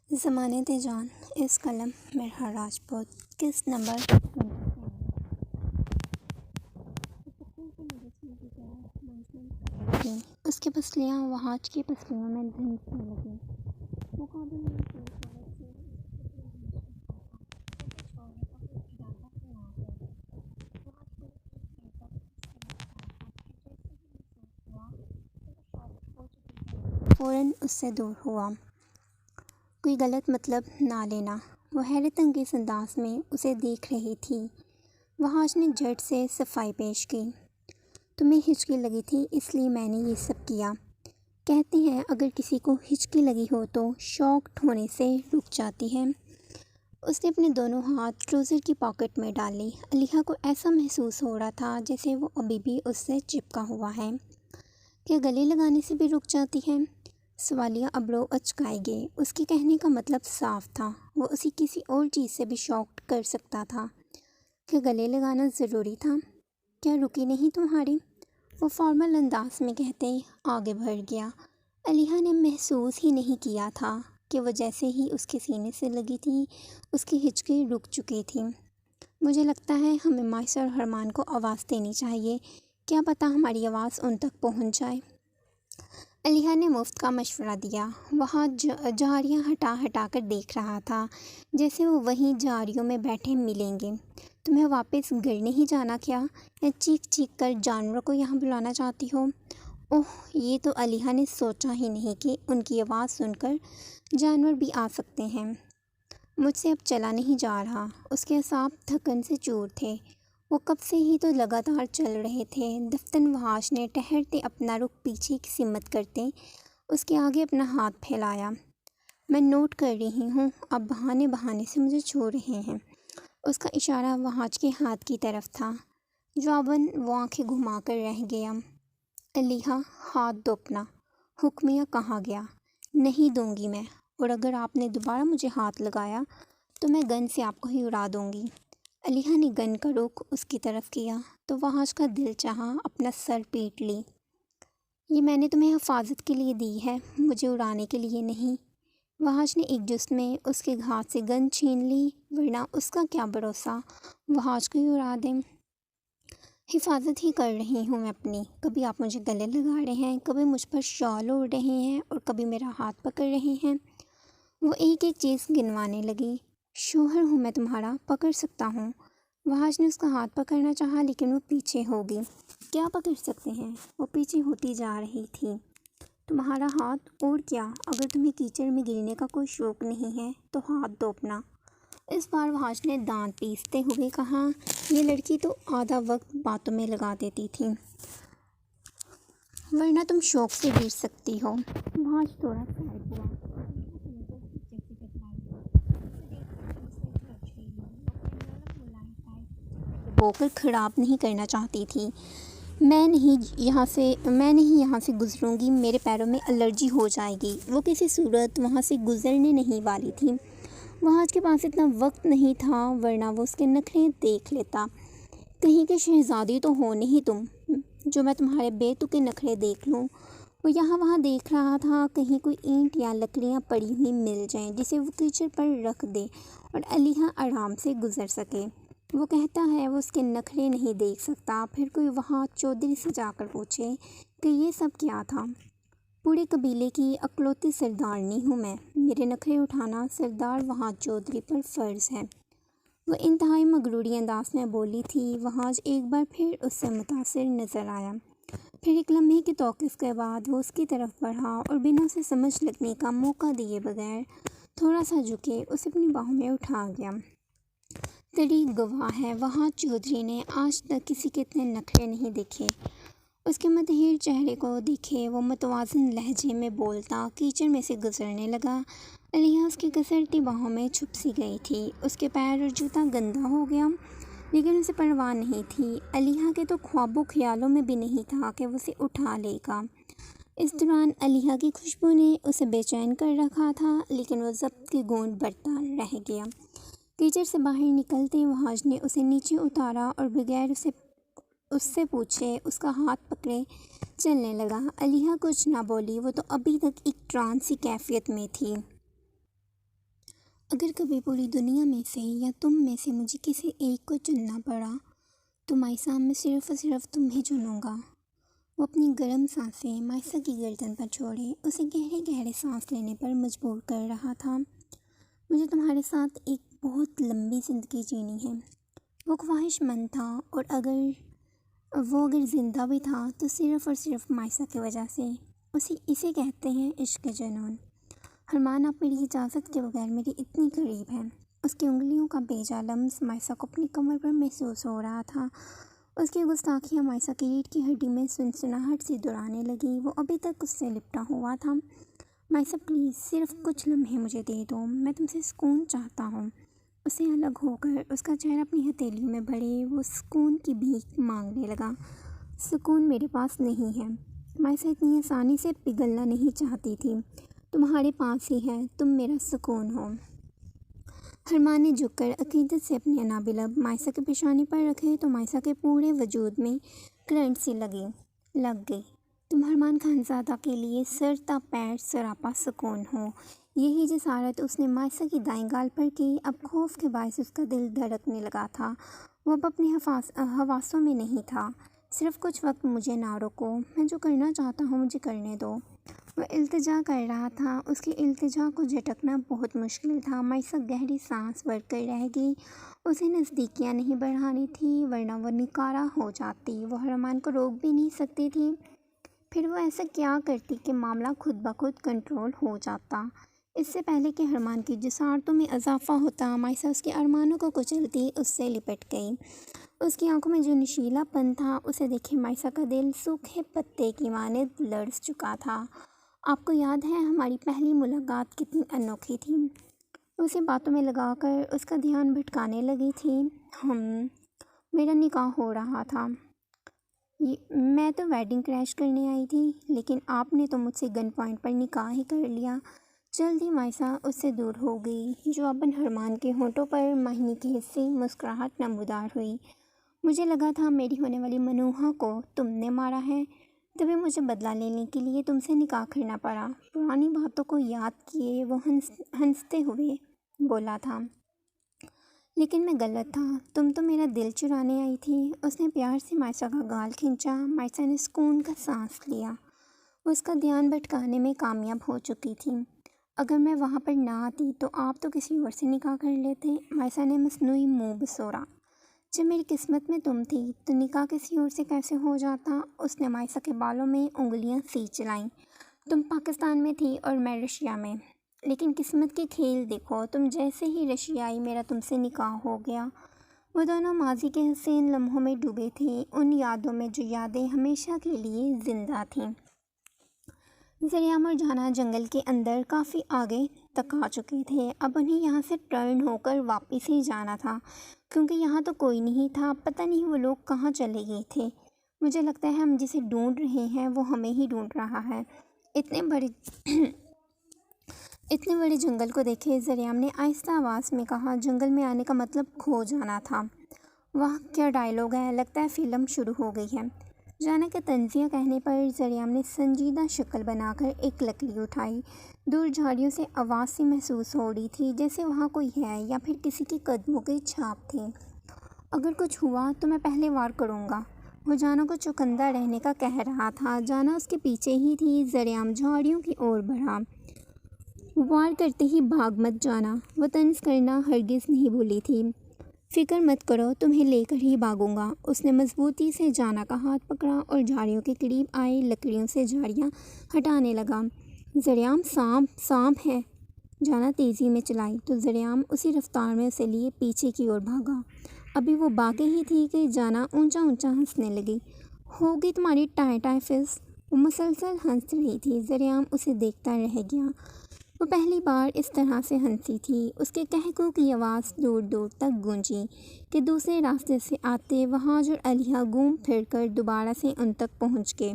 زمانے تھے جان اس قلم مرحا راجپوت قسط نمبر 27 اس کی پسلیاں وہاج کی پسلیوں میں دھنسنے لگیں۔ مقابل میں فوراً اس سے دور ہوا۔ کوئی غلط مطلب نہ لینا۔ وہ حیرت انگیز انداز میں اسے دیکھ رہی تھی۔ وہاج نے جھٹ سے صفائی پیش کی۔ تمہیں ہچکی لگی تھی اس لیے میں نے یہ سب کیا۔ کہتے ہیں اگر کسی کو ہچکی لگی ہو تو شاکڈ ہونے سے رک جاتی ہے۔ اس نے اپنے دونوں ہاتھ ٹروزر کی پاکٹ میں ڈالے۔ علیحہ کو ایسا محسوس ہو رہا تھا جیسے وہ ابھی بھی اس سے چپکا ہوا ہے۔ کیا گلے لگانے سے بھی رک جاتی ہے؟ سوالیہ ابرو اچکائے گئے۔ اس کے کہنے کا مطلب صاف تھا، وہ اسے کسی اور چیز سے بھی شاکڈ کر سکتا تھا۔ کیا گلے لگانا ضروری تھا؟ کیا رکی نہیں تمہاری؟ وہ فارمل انداز میں کہتے آگے بڑھ گیا۔ علیحہ نے محسوس ہی نہیں کیا تھا کہ وہ جیسے ہی اس کے سینے سے لگی تھی اس کی ہچکی رک چکی تھی۔ مجھے لگتا ہے ہمیں مائس اور حرمان کو آواز دینی چاہیے، کیا پتہ ہماری آواز ان تک پہنچ جائے۔ علیحہ نے مفت کا مشورہ دیا۔ وہاں جھاڑیاں ہٹا ہٹا کر دیکھ رہا تھا جیسے وہ وہیں جھاڑیوں میں بیٹھے ملیں گے۔ تمہیں واپس گھر نہیں جانا کیا؟ یا چیخ چیخ کر جانوروں کو یہاں بلانا چاہتی ہو؟ اوہ، یہ تو علیحہ نے سوچا ہی نہیں کہ ان کی آواز سن کر جانور بھی آ سکتے ہیں۔ مجھ سے اب چلا نہیں جا رہا۔ اس کے اعصاب تھکن سے چور تھے۔ وہ کب سے ہی تو لگاتار چل رہے تھے۔ دفتن وہاج نے ٹہرتے اپنا رخ پیچھے کی سمت کرتے اس کے آگے اپنا ہاتھ پھیلایا۔ میں نوٹ کر رہی ہوں، آپ بہانے بہانے سے مجھے چھوڑ رہے ہیں۔ اس کا اشارہ وہاج کے ہاتھ کی طرف تھا۔ جواباً وہ آنکھیں گھما کر رہ گیا۔ علیحہ، ہاتھ دو اپنا۔ حکمیہ کہاں گیا؟ نہیں دوں گی میں، اور اگر آپ نے دوبارہ مجھے ہاتھ لگایا تو میں گن سے آپ کو ہی اڑا دوں گی۔ علیحہ نے گن کا رخ اس کی طرف کیا تو وہاج کا دل چاہا اپنا سر پیٹ لی۔ یہ میں نے تمہیں حفاظت کے لیے دی ہے، مجھے اڑانے کے لیے نہیں۔ وہاج نے ایک جست میں اس کے ہاتھ سے گن چھین لی، ورنہ اس کا کیا بھروسہ وہاج کو ہی اڑا دیں۔ حفاظت ہی کر رہی ہوں میں اپنی۔ کبھی آپ مجھے گلے لگا رہے ہیں، کبھی مجھ پر شال اوڑھ رہے ہیں اور کبھی میرا ہاتھ پکڑ رہے ہیں۔ وہ ایک ایک چیز گنوانے لگی۔ شوہر ہوں میں تمہارا، پکڑ سکتا ہوں۔ وہاج نے اس کا ہاتھ پکڑنا چاہا لیکن وہ پیچھے ہو گئی۔ کیا پکڑ سکتے ہیں؟ وہ پیچھے ہوتی جا رہی تھی۔ تمہارا ہاتھ، اور کیا؟ اگر تمہیں کیچڑ میں گرنے کا کوئی شوق نہیں ہے تو ہاتھ دو اپنا۔ اس بار وہاج نے دانت پیستے ہوئے کہا۔ یہ لڑکی تو آدھا وقت باتوں میں لگا دیتی تھی، ورنہ تم شوق سے گر سکتی ہو۔ وہاج تھوڑا سائڈ ہوا۔ ہو کر خراب نہیں کرنا چاہتی تھی۔ میں نہیں یہاں سے گزروں گی، میرے پیروں میں الرجی ہو جائے گی۔ وہ کسی صورت وہاں سے گزرنے نہیں والی تھی۔ وہاج کے پاس اتنا وقت نہیں تھا، ورنہ وہ اس کے نخرے دیکھ لیتا۔ کہیں کہ شہزادی تو ہو نہیں تم، جو میں تمہارے بے تکے نخرے دیکھ لوں۔ وہ یہاں وہاں دیکھ رہا تھا، کہیں کوئی اینٹ یا لکڑیاں پڑی ہوئی مل جائیں جسے وہ کیچڑ پر رکھ دے اور علیحہ آرام سے گزر سکے۔ وہ کہتا ہے وہ اس کے نخرے نہیں دیکھ سکتا، پھر کوئی وہاں چودھری سے جا کر پوچھے کہ یہ سب کیا تھا۔ پورے قبیلے کی اکلوتی سردارنی ہوں میں، میرے نخرے اٹھانا سردار وہاج چودھری پر فرض ہے۔ وہ انتہائی مغروری انداز میں بولی تھی۔ وہاج ایک بار پھر اس سے متاثر نظر آیا۔ پھر ایک لمحے کے توقف کے بعد وہ اس کی طرف بڑھا اور بنا اسے سمجھ لگنے کا موقع دیے بغیر تھوڑا سا جھکے اسے اپنی باہوں میں اٹھا گیا۔ تاریخ گواہ ہے، وہاج چودھری نے آج تک کسی کے اتنے نخرے نہیں دیکھے۔ اس کے مدہیر چہرے کو دیکھے وہ متوازن لہجے میں بولتا کیچڑ میں سے گزرنے لگا۔ علیحہ اس کی گسرتی باہوں میں چھپ سی گئی تھی۔ اس کے پیر اور جوتا گندا ہو گیا لیکن اسے پرواہ نہیں تھی۔ علیحہ کے تو خواب و خیالوں میں بھی نہیں تھا کہ وہ اسے اٹھا لے گا۔ اس دوران علیحہ کی خوشبو نے اسے بے چین کر رکھا تھا لیکن وہ ضبط کی گونج برتا رہ گیا۔ کیچڑ سے باہر نکلتے وہاج نے اسے نیچے اتارا اور بغیر اس سے پوچھے اس کا ہاتھ پکڑے چلنے لگا۔ علیحہ کچھ نہ بولی، وہ تو ابھی تک ایک ٹرانس سی کیفیت میں تھی۔ اگر کبھی پوری دنیا میں سے یا تم میں سے مجھے کسی ایک کو چننا پڑا تو مائسا میں صرف اور صرف تمہیں چنوں گا۔ وہ اپنی گرم سانسیں مائسا کی گردن پر چھوڑے اسے گہرے گہرے سانس لینے پر مجبور کر رہا تھا۔ مجھے تمہارے ساتھ ایک بہت لمبی زندگی جینی ہے۔ وہ خواہش مند تھا اور اگر زندہ بھی تھا تو صرف اور صرف مائسا کی وجہ سے۔ اسے کہتے ہیں عشق جنون۔ حرمان آپ میری اجازت کے بغیر میری اتنی قریب ہیں۔ اس کی انگلیوں کا بھیجا لمس مائسا کو اپنی کمر پر محسوس ہو رہا تھا۔ اس کی گستاخیاں مائسا کی ریڑھ کی ہڈی میں سنسناہٹ سی دوڑانے لگی۔ وہ ابھی تک اس سے لپٹا ہوا تھا۔ مائسا پلیز صرف کچھ لمحے مجھے دے دو، میں تم سے سکون چاہتا ہوں۔ اسے الگ ہو کر اس کا چہرہ اپنی ہتھیلیوں میں بھرے وہ سکون کی بھیک مانگنے لگا۔ سکون میرے پاس نہیں ہے۔ مائسا اتنی آسانی سے پگھلنا نہیں چاہتی تھی۔ تمہارے پاس ہی ہے، تم میرا سکون ہو۔ حرمان نے جھک کر عقیدت سے اپنے نابل لب مائسا کے پیشانی پر رکھے تو مائسا کے پورے وجود میں کرنٹ سی لگ گئی۔ تم حرمان خانزادہ کے لیے سر تا پیر سراپا سکون ہو۔ یہی جسارت اس نے مائسا کی دائیں گال پر کی۔ اب خوف کے باعث اس کا دل دھڑکنے لگا تھا۔ وہ اب اپنے حواسوں میں نہیں تھا۔ صرف کچھ وقت مجھے نہ روکو، میں جو کرنا چاہتا ہوں مجھے کرنے دو۔ وہ التجا کر رہا تھا۔ اس کی التجا کو جھٹکنا بہت مشکل تھا۔ مائسا گہری سانس بھر کر رہ گئی۔ اسے نزدیکیاں نہیں بڑھانی تھی ورنہ وہ نکارہ ہو جاتی۔ وہ حرمان کو روک بھی نہیں سکتی تھی۔ پھر وہ ایسا کیا کرتی کہ معاملہ خود بخود کنٹرول ہو جاتا۔ اس سے پہلے کہ حرمان کی جسارتوں میں اضافہ ہوتا مائسا اس کے ارمانوں کو کچلتی اس سے لپٹ گئی۔ اس کی آنکھوں میں جو نشیلا پن تھا اسے دیکھے مائسا کا دل سوکھے پتے کی مانند لرز چکا تھا۔ آپ کو یاد ہے ہماری پہلی ملاقات کتنی انوکھی تھی؟ اسے باتوں میں لگا کر اس کا دھیان بھٹکانے لگی تھی۔ میرا نکاح ہو رہا تھا۔ میں تو ویڈنگ کریش کرنے آئی تھی، لیکن آپ نے تو مجھ سے گن پوائنٹ پر نکاح ہی کر لیا۔ جلد ہی مائسا اس سے دور ہو گئی۔ جواباً حرمان کے ہونٹوں پر ماہنے کی حسی مسکراہٹ نمودار ہوئی۔ مجھے لگا تھا میری ہونے والی منوہا کو تم نے مارا ہے، تبھی مجھے بدلہ لینے کے لیے تم سے نکاح کرنا پڑا۔ پرانی باتوں کو یاد کیے وہ ہنستے ہوئے بولا تھا۔ لیکن میں غلط تھا، تم تو میرا دل چرانے آئی تھی۔ اس نے پیار سے مائسا کا گال کھینچا۔ مائسا نے سکون کا سانس لیا۔ وہ اس کا دھیان بھٹکانے میں کامیاب ہو چکی تھی۔ اگر میں وہاں پر نہ آتی تو آپ تو کسی اور سے نکاح کر لیتے۔ مائسا نے مصنوعی منہ بسورا۔ جب میری قسمت میں تم تھی تو نکاح کسی اور سے کیسے ہو جاتا؟ اس نے مائسا کے بالوں میں انگلیاں سی چلائیں۔ تم پاکستان میں تھی اور میں رشیا میں، لیکن قسمت کے کھیل دیکھو، تم جیسے ہی رشیا آئی میرا تم سے نکاح ہو گیا۔ وہ دونوں ماضی کے حسین لمحوں میں ڈوبے تھے، ان یادوں میں جو یادیں ہمیشہ کے لیے زندہ تھیں۔ زریام اور جانا جنگل کے اندر کافی آگے تک آ چکے تھے۔ اب انہیں یہاں سے ٹرن ہو کر واپس ہی جانا تھا، کیونکہ یہاں تو کوئی نہیں تھا۔ پتہ نہیں وہ لوگ کہاں چلے گئے تھے۔ مجھے لگتا ہے ہم جسے ڈھونڈ رہے ہیں وہ ہمیں ہی ڈھونڈ رہا ہے۔ اتنے بڑے جنگل کو دیکھے، زریام نے آہستہ آواز میں کہا۔ جنگل میں آنے کا مطلب کھو جانا تھا۔ واہ کیا ڈائیلاگ ہے، لگتا ہے فلم شروع ہو گئی ہے۔ جانا کا طنزیہ کہنے پر زریام نے سنجیدہ شکل بنا کر ایک لکڑی اٹھائی۔ دور جھاڑیوں سے آواز سی محسوس ہو رہی تھی، جیسے وہاں کوئی ہے یا پھر کسی کے قدموں کی چھاپ تھی۔ اگر کچھ ہوا تو میں پہلے وار کروں گا، وہ جانا کو چوکندہ رہنے کا کہہ رہا تھا۔ جانا اس کے پیچھے ہی تھی۔ زریام جھاڑیوں کی اور بڑھا۔ وار کرتے ہی بھاگ مت جانا، وہ طنز کرنا ہرگز نہیں بھولی تھی۔ فکر مت کرو، تمہیں لے کر ہی بھاگوں گا۔ اس نے مضبوطی سے جانا کا ہاتھ پکڑا اور جھاڑیوں کے قریب آئے لکڑیوں سے جھاڑیاں ہٹانے لگا۔ زریام سانپ ہے، جانا تیزی میں چلائی تو زریام اسی رفتار میں اسے لیے پیچھے کی اور بھاگا۔ ابھی وہ باقی ہی تھی کہ جانا اونچا اونچا ہنسنے لگی۔ ہوگی تمہاری ٹائیں فز۔ وہ مسلسل ہنس رہی تھی۔ زریام اسے دیکھتا رہ گیا۔ وہ پہلی بار اس طرح سے ہنسی تھی۔ اس کے قہقہ کی آواز دور دور تک گونجی کہ دوسرے راستے سے آتے وحاج اور علیحہ گھوم پھر کر دوبارہ سے ان تک پہنچ گئے۔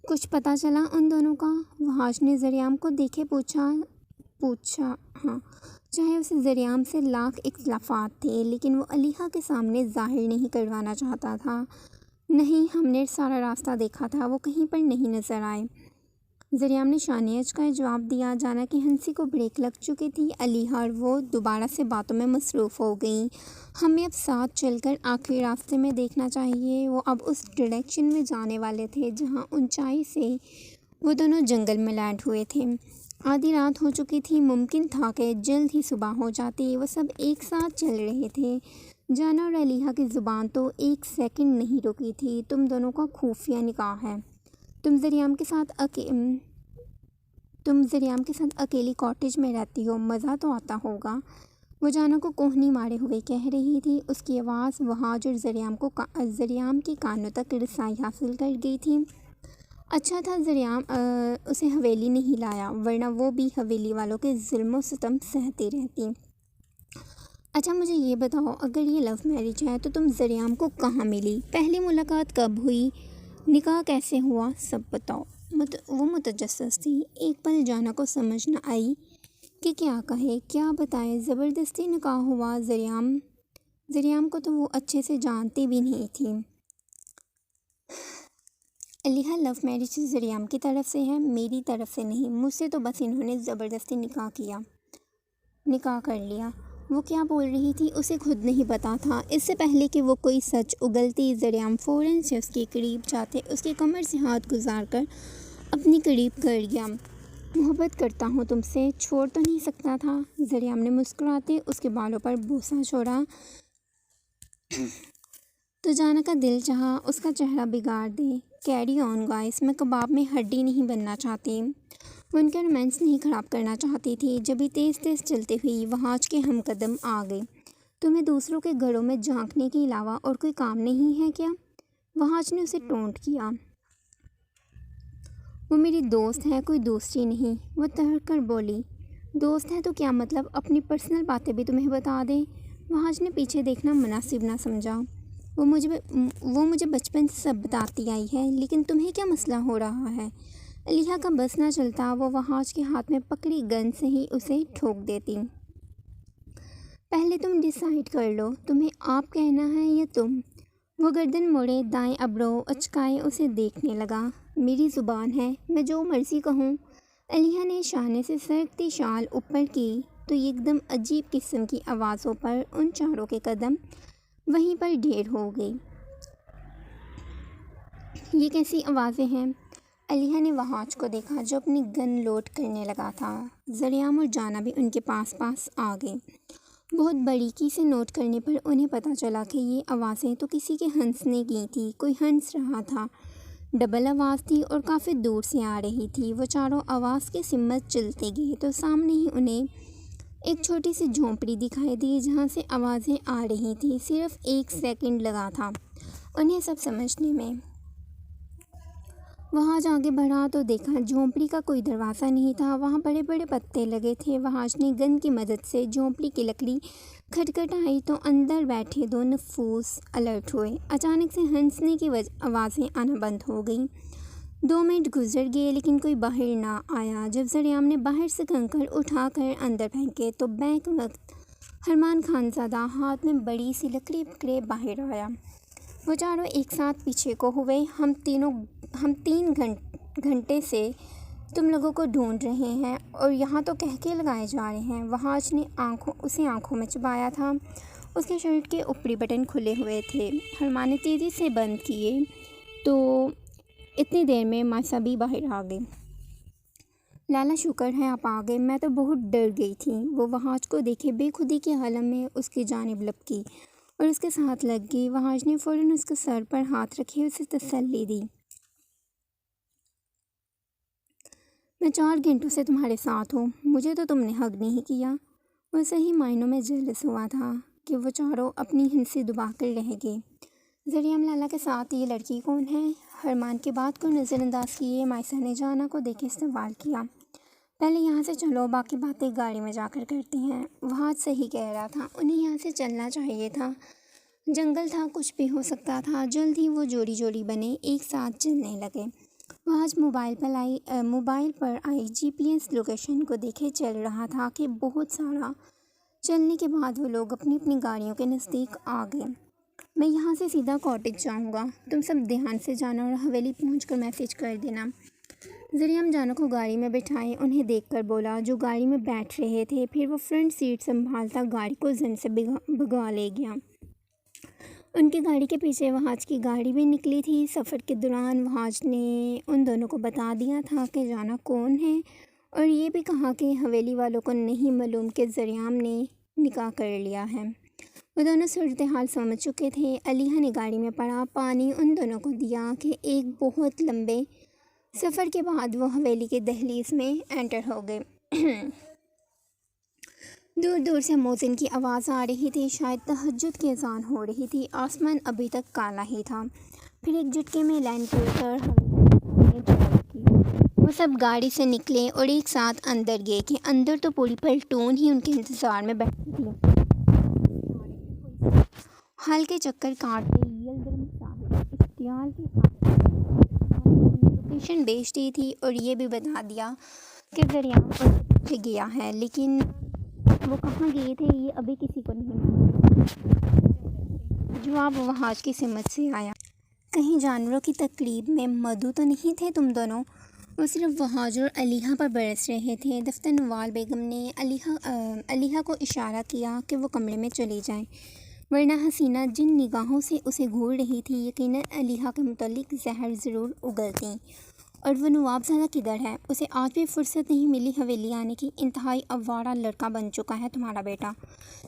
کچھ پتہ چلا ان دونوں کا؟ وحاج نے زریام کو دیکھے پوچھا۔ ہاں، چاہے اسے زریام سے لاکھ اختلافات تھے، لیکن وہ علیحہ کے سامنے ظاہر نہیں کروانا چاہتا تھا۔ نہیں، ہم نے سارا راستہ دیکھا تھا، وہ کہیں پر نہیں نظر آئے۔ زریام نے شانیج کا جواب دیا. جانا کہ ہنسی کو بریک لگ چکی تھی. علیحہ اور وہ دوبارہ سے باتوں میں مصروف ہو گئیں. ہمیں اب ساتھ چل کر آخری راستے میں دیکھنا چاہیے. وہ اب اس ڈائریکشن میں جانے والے تھے جہاں اونچائی سے وہ دونوں جنگل میں لینڈ ہوئے تھے. آدھی رات ہو چکی تھی. ممکن تھا کہ جلد ہی صبح ہو جاتی. وہ سب ایک ساتھ چل رہے تھے. جانا اور علیحہ کی زبان تو ایک سیکنڈ نہیں رکی تھی. تم دونوں کا خفیہ نکاح ہے. تم زریام کے ساتھ اکیلی کاٹیج میں رہتی ہو. مزہ تو آتا ہوگا. وہ جانا کو کوہنی مارے ہوئے کہہ رہی تھی. اس کی آواز وہاج اور زریام کے کانوں تک رسائی حاصل کر گئی تھی. اچھا تھا زریام اسے حویلی نہیں لایا، ورنہ وہ بھی حویلی والوں کے ظلم و ستم سہتی رہتی. اچھا مجھے یہ بتاؤ، اگر یہ لو میرج ہے تو تم زریام کو کہاں ملی؟ پہلی ملاقات کب ہوئی؟ نکاح کیسے ہوا؟ سب بتاؤ. وہ متجسس تھی. ایک پل جانا کو سمجھ نہ آئی کہ کیا کہے، کیا بتائے. زبردستی نکاح ہوا. زریام کو تو وہ اچھے سے جانتی بھی نہیں تھی. علیحہ لو میرج زریام کی طرف سے ہے، میری طرف سے نہیں. مجھ سے تو بس انہوں نے زبردستی نکاح کر لیا. وہ کیا بول رہی تھی اسے خود نہیں پتا تھا. اس سے پہلے کہ وہ کوئی سچ اگلتی، زریام فوراً سے اس کے قریب جاتے اس کی کمر سے ہاتھ گزار کر اپنی قریب کر گیا. محبت کرتا ہوں تم سے، چھوڑ تو نہیں سکتا تھا. زریام نے مسکراتے اس کے بالوں پر بوسہ چھوڑا. تو جانا کا دل چاہا اس کا چہرہ بگاڑ دے. کیری آن گائز، میں کباب میں ہڈی نہیں بننا چاہتی. وہ ان کا رومانس نہیں خراب کرنا چاہتی تھی. جبھی تیز تیز چلتے ہوئی وہاج کے ہم قدم آ گئے. تمہیں دوسروں کے گھروں میں جھانکنے کے علاوہ اور کوئی کام نہیں ہے کیا؟ وہاج نے اسے ٹونٹ کیا. وہ میری دوست ہے، کوئی دوسری نہیں. وہ تڑک کر بولی. دوست ہے تو کیا مطلب اپنی پرسنل باتیں بھی تمہیں بتا دے؟ وہاج نے پیچھے دیکھنا مناسب نہ سمجھا. وہ مجھے بچپن سے سب بتاتی آئی ہے، لیکن تمہیں کیا مسئلہ ہو رہا ہے؟ علیحہ کا بس نہ چلتا. وہ وہاج کے ہاتھ میں پکڑی گن سے ہی اسے ٹھوک دیتی. پہلے تم ڈیسائیڈ کر لو، تمہیں آپ کہنا ہے یا تم. وہ گردن موڑے دائیں ابرو اچکائے اسے دیکھنے لگا. میری زبان ہے، میں جو مرضی کہوں. علیحہ نے شانے سے سرکتی شال اوپر کی تو ایک دم عجیب قسم کی آوازوں پر ان چاروں کے قدم وہیں پر ڈھیر ہو گئی. یہ کیسی آوازیں ہیں؟ علیحہ نے وہاج کو دیکھا جو اپنی گن لوڈ کرنے لگا تھا. زریام اور جانا بھی ان کے پاس آ گئے. بہت باریکی سے نوٹ کرنے پر انہیں پتہ چلا کہ یہ آوازیں تو کسی کے ہنسنے کی تھی. کوئی ہنس رہا تھا. ڈبل آواز تھی اور کافی دور سے آ رہی تھی. وہ چاروں آواز کے سمت چلتے گئے تو سامنے ہی انہیں ایک چھوٹی سی جھونپڑی دکھائی دی جہاں سے آوازیں آ رہی تھیں. صرف 1 سیکنڈ لگا تھا انہیں سب سمجھنے میں. وہاج آگے بڑھا تو دیکھا جھونپڑی کا کوئی دروازہ نہیں تھا. وہاں بڑے بڑے پتے لگے تھے. وہاج نے گن کی مدد سے جھونپڑی کی لکڑی کھٹکھٹائی تو اندر بیٹھے 2 نفوس الرٹ ہوئے. اچانک سے ہنسنے کی آوازیں آنا بند ہو گئیں. 2 منٹ گزر گئے لیکن کوئی باہر نہ آیا. جب زریام نے باہر سے کنکر اٹھا کر اندر پھینکے تو بیک وقت حرمان خان زادہ ہاتھ میں بڑی سی لکڑی پکڑے باہر آیا. وہ چاروں ایک ساتھ پیچھے کو ہوئے. ہم 3 گھنٹے سے تم لوگوں کو ڈھونڈ رہے ہیں اور یہاں تو کہکے لگائے جا رہے ہیں. وہاج نے اسے آنکھوں میں چبایا تھا. اس کے شرٹ کے اوپری بٹن کھلے ہوئے تھے. حرمان نے تیزی سے بند کیے تو اتنی دیر میں مائسا بھی باہر آ گئی. لالا شکر ہے آپ آ گئے، میں تو بہت ڈر گئی تھی. وہ وہاج کو دیکھے بے خودی کے عالم میں اس کی جانب لپکی اور اس کے ساتھ لگ گئی. وہاج نے فوراً اس کے سر پر ہاتھ رکھے اسے تسلی دی. میں 4 گھنٹوں سے تمہارے ساتھ ہوں، مجھے تو تم نے حق نہیں کیا. وہ صحیح معنوں میں جلس ہوا تھا کہ وہ چاروں اپنی ہنسی دبا کر رہ گئے. زریام لالا کے ساتھ یہ لڑکی کون ہے؟ حرمان کی بات کو نظر انداز کیے مائسا نے جانا کو دیکھے سوال کیا. پہلے یہاں سے چلو، باقی باتیں گاڑی میں جا کر کرتے ہیں. وہاج صحیح کہہ رہا تھا، انہیں یہاں سے چلنا چاہیے تھا. جنگل تھا، کچھ بھی ہو سکتا تھا. جلد ہی وہ جوڑی جوڑی بنے ایک ساتھ چلنے لگے. وہاج موبائل پر آئی GPS لوکیشن کو دیکھے چل رہا تھا کہ بہت سارا چلنے کے بعد وہ لوگ اپنی اپنی گاڑیوں کے نزدیک آ گئے. میں یہاں سے سیدھا کاٹیج جاؤں گا، تم سب دھیان سے جانا اور حویلی پہنچ کر میسج کر دینا. ذریعہ جانوں کو گاڑی میں بٹھائے انہیں دیکھ کر بولا، جو گاڑی میں بیٹھ رہے تھے۔ پھر وہ فرنٹ سیٹ سنبھالتا گاڑی کو زن سے بھگا لے گیا۔ ان کی گاڑی کے پیچھے وحاج کی گاڑی بھی نکلی تھی۔ سفر کے دوران وحاج نے ان دونوں کو بتا دیا تھا کہ جانا کون ہے، اور یہ بھی کہا کہ حویلی والوں کو نہیں معلوم کہ ذریعہ نے نکاح کر لیا ہے۔ وہ دونوں صورتحال سمجھ چکے تھے۔ علیحہ نے گاڑی میں پڑا پانی ان دونوں کو دیا کہ ایک بہت لمبے سفر کے بعد وہ حویلی کے دہلیز میں انٹر ہو گئے۔ دور دور سے مؤذن کی آواز آ رہی تھی، شاید تہجد کی اذان ہو رہی تھی۔ آسمان ابھی تک کالا ہی تھا۔ پھر ایک جھٹکے میں لائن کھول کر حویلی میں جگہ کی۔ وہ سب گاڑی سے نکلے اور ایک ساتھ اندر گئے کہ اندر تو پوری پلٹون ہی ان کے انتظار میں بیٹھی تھی۔ حال کے چکر کاٹتے یلدرم صاحب احتیاط کے ساتھ لوکیشن بھیج دی تھی اور یہ بھی بتا دیا کہ ذریعہ ان سے پیچھے گیا ہے، لیکن وہ کہاں گئے تھے یہ ابھی کسی کو نہیں معلوم۔ جواب وحاج کی سمت سے آیا، کہیں جانوروں کی تقریب میں مدعو تو نہیں تھے تم دونوں؟ وہ صرف وحاج اور علیحہ پر برس رہے تھے۔ دفتر نوال بیگم نے علیحہ کو اشارہ کیا کہ وہ کمرے میں چلی جائیں، ورنہ حسینہ جن نگاہوں سے اسے گھور رہی تھی یقیناً علیحہ کے متعلق زہر ضرور اگلتیں۔ اور وہ نواب زادہ کدھر ہے؟ اسے آج بھی فرصت نہیں ملی حویلی آنے کی۔ انتہائی آوارہ لڑکا بن چکا ہے تمہارا بیٹا۔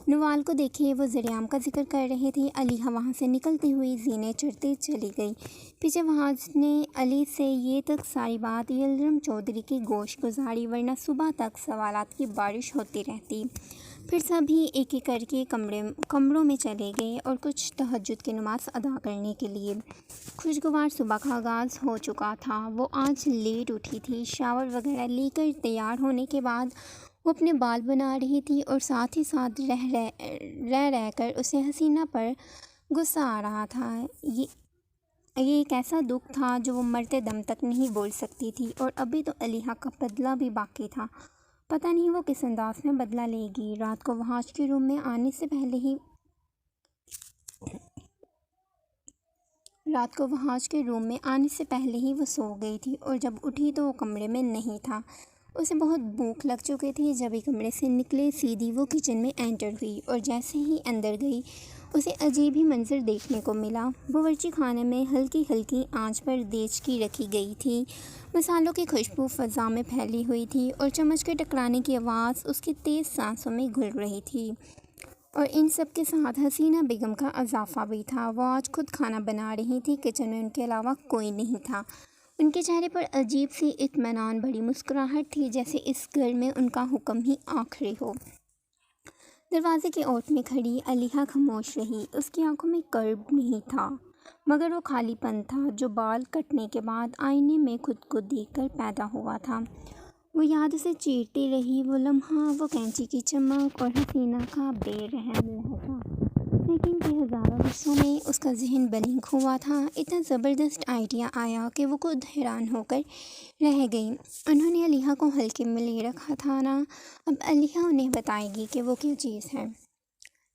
نوال کو دیکھے وہ ذریعہ کا ذکر کر رہے تھے۔ علیحہ وہاں سے نکلتی ہوئی زینے چڑھتے چلی گئی۔ پیچھے وحاج نے علی سے یہ تک ساری بات یلدرم چودھری کی گوش گزاری، ورنہ صبح تک سوالات کی بارش ہوتی رہتی۔ پھر سبھی ایک ایک کر کے کمروں میں چلے گئے اور کچھ تہجد کی نماز ادا کرنے کے لیے۔ خوشگوار صبح کا آغاز ہو چکا تھا۔ وہ آج لیٹ اٹھی تھی۔ شاور وغیرہ لے کر تیار ہونے کے بعد وہ اپنے بال بنا رہی تھی اور ساتھ ہی ساتھ رہ کر اسے حسینہ پر غصہ آ رہا تھا۔ یہ ایک ایسا دکھ تھا جو وہ مرتے دم تک نہیں بول سکتی تھی، اور ابھی تو علیحہ کا بدلہ بھی باقی تھا۔ پتہ نہیں وہ کس انداز میں بدلہ لے گی۔ رات کو وحاج کے روم میں آنے سے پہلے ہی وہ سو گئی تھی، اور جب اٹھی تو وہ کمرے میں نہیں تھا۔ اسے بہت بھوک لگ چکی تھی۔ جب ہی کمرے سے نکلے سیدھی وہ کچن میں انٹر ہوئی، اور جیسے ہی اندر گئی اسے عجیب ہی منظر دیکھنے کو ملا۔ باورچی خانے میں ہلکی ہلکی آنچ پر دیچکی رکھی گئی تھی۔ مصالحوں کی خوشبو فضا میں پھیلی ہوئی تھی، اور چمچ کے ٹکرانے کی آواز اس کی تیز سانسوں میں گھل رہی تھی۔ اور ان سب کے ساتھ حسینہ بیگم کا اضافہ بھی تھا۔ وہ آج خود کھانا بنا رہی تھی۔ کچن میں ان کے علاوہ کوئی نہیں تھا۔ ان کے چہرے پر عجیب سی اطمینان بھری مسکراہٹ تھی، جیسے اس گھر میں ان کا حکم ہی آخری ہو۔ دروازے کے اوٹ میں کھڑی علیحہ خاموش رہی۔ اس کی آنکھوں میں کرب نہیں تھا، مگر وہ خالی پن تھا جو بال کٹنے کے بعد آئینے میں خود کو دیکھ کر پیدا ہوا تھا۔ وہ یاد اسے چیرتی رہی، وہ لمحہ، وہ کینچی کی چمک اور حسینہ کا بے رحم لہجہ۔ لیکن کہ ہزاروں حصوں میں اس کا ذہن بلنگ ہوا تھا۔ اتنا زبردست آئیڈیا آیا کہ وہ خود حیران ہو کر رہ گئی۔ انہوں نے علیحہ کو ہلکے میں لے رکھا تھا نا، اب علیحہ انہیں بتائے گی کہ وہ کیا چیز ہے۔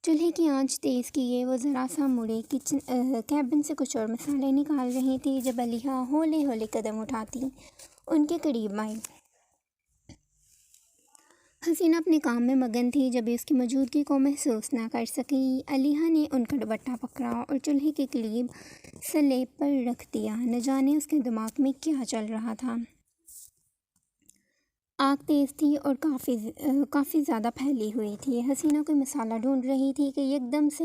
چولہے کی آنچ تیز کیے وہ ذرا سا مڑے، کیبن سے کچھ اور مسالے نکال رہی تھی جب علیحہ ہولے ہولے قدم اٹھاتی ان کے قریب آئی۔ حسینہ اپنے کام میں مگن تھی، جب اس کی موجودگی کو محسوس نہ کر سکی۔ علیحہ نے ان کا دوپٹہ پکڑا اور چولہے کے قریب سلیب پر رکھ دیا۔ نہ جانے اس کے دماغ میں کیا چل رہا تھا۔ آگ تیز تھی اور کافی زیادہ پھیلی ہوئی تھی۔ حسینہ کوئی مسالہ ڈھونڈ رہی تھی کہ یکدم سے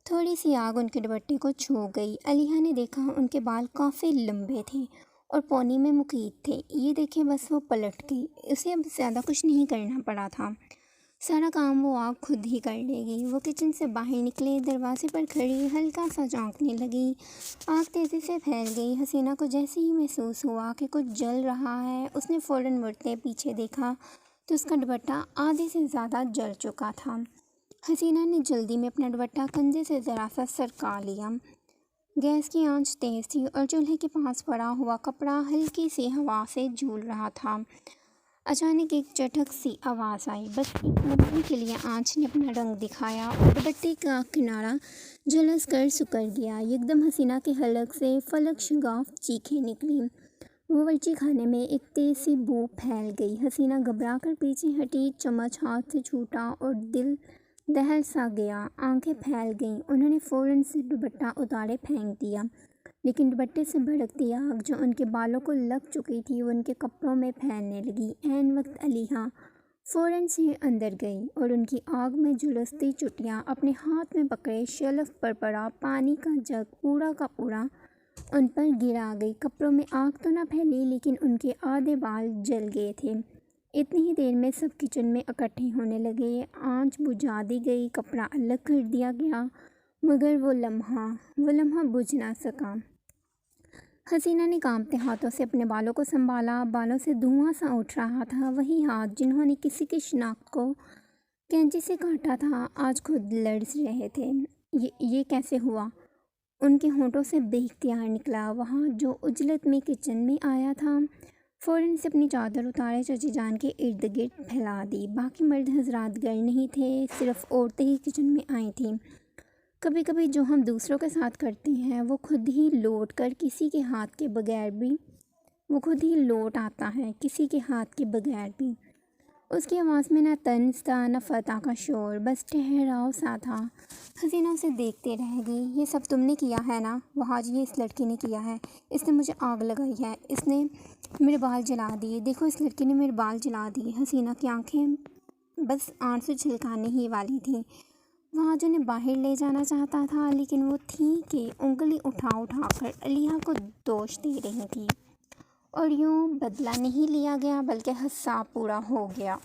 تھوڑی سی آگ ان کے دوپٹے کو چھو گئی۔ علیحہ نے دیکھا ان کے بال کافی لمبے تھے اور پونی میں مقید تھے۔ یہ دیکھے بس وہ پلٹ گئی۔ اسے اب زیادہ کچھ نہیں کرنا پڑا تھا، سارا کام وہ آگ خود ہی کر لے گی۔ وہ کچن سے باہر نکلے، دروازے پر کھڑی ہلکا سا چونکنے لگی۔ آگ تیزی سے پھیل گئی۔ حسینہ کو جیسے ہی محسوس ہوا کہ کچھ جل رہا ہے، اس نے فوراً مڑتے پیچھے دیکھا تو اس کا دوپٹہ آدھے سے زیادہ جل چکا تھا۔ حسینہ نے جلدی میں اپنا دوپٹہ کندھے سے ذرا سا سرکا لیا۔ گیس کی آنچ تیز تھی اور چولہے کے پاس پڑا ہوا کپڑا ہلکی سی ہوا سے جھول رہا تھا۔ اچانک ایک چٹک سی آواز آئی۔ بس ایک لمحے کے لیے آنچ نے اپنا رنگ دکھایا اور دوپٹے کا کنارہ جھلس کر سکڑ گیا۔ یکدم حسینہ کے حلق سے فلک شگاف چیخیں نکلیں۔ باورچی خانے میں ایک تیز سی بو پھیل گئی۔ حسینہ گھبرا کر پیچھے ہٹی، چمچ ہاتھ سے چھوٹا اور دل دہل سا گیا، آنکھیں پھیل گئیں۔ انہوں نے فوراً سے دوپٹہ اتارے پھینک دیا، لیکن دوپٹے سے بھڑکتی آگ جو ان کے بالوں کو لگ چکی تھی وہ ان کے کپڑوں میں پھیلنے لگی۔ عین وقت علیحہ فوراً سے اندر گئی اور ان کی آگ میں جھلستی چٹیاں اپنے ہاتھ میں پکڑے شیلف پر پڑا پانی کا جگ پورا کا پورا ان پر گرا گئی۔ کپڑوں میں آگ تو نہ پھیلی لیکن ان کے آدھے بال جل گئے تھے۔ اتنی ہی دیر میں سب کچن میں اکٹھے ہونے لگے۔ آنچ بجھا دی گئی، کپڑا الگ کر دیا گیا، مگر وہ لمحہ بجھ نہ سکا۔ حسینہ نے کانپتے ہاتھوں سے اپنے بالوں کو سنبھالا۔ بالوں سے دھواں سا اٹھ رہا تھا۔ وہی ہاتھ جنہوں نے کسی کی شناخت کو کینچی سے کاٹا تھا آج خود لرز رہے تھے۔ یہ کیسے ہوا؟ ان کے ہونٹوں سے بے اختیار نکلا۔ وہاں جو عجلت میں کچن میں آیا تھا فوراً سے اپنی چادر اتارے چچی جان کے ارد گرد پھیلا دی۔ باقی مرد حضرات گھر نہیں تھے، صرف عورتیں ہی کچن میں آئی تھیں۔ کبھی کبھی جو ہم دوسروں کے ساتھ کرتے ہیں وہ خود ہی لوٹ آتا ہے، کسی کے ہاتھ کے بغیر بھی۔ اس کی آواز میں نہ طنز تھا نہ فتح کا شور، بس ٹھہراؤ سا تھا۔ حسینہ اسے دیکھتے رہ گئی۔ یہ سب تم نے کیا ہے نا؟ وہ آج یہ اس لڑکی نے کیا ہے، اس نے مجھے آگ لگائی ہے، اس نے میرے بال جلا دیے، دیکھو اس لڑکی نے میرے بال جلا دیے۔ حسینہ کی آنکھیں بس آنسو چھلکانے ہی والی تھیں۔ وہ آج انہیں باہر لے جانا چاہتا تھا، لیکن وہ تھیں کہ انگلی اٹھا کر علیحہ کو دوش دے رہی تھی، اور یوں بدلہ نہیں لیا گیا بلکہ حساب پورا ہو گیا۔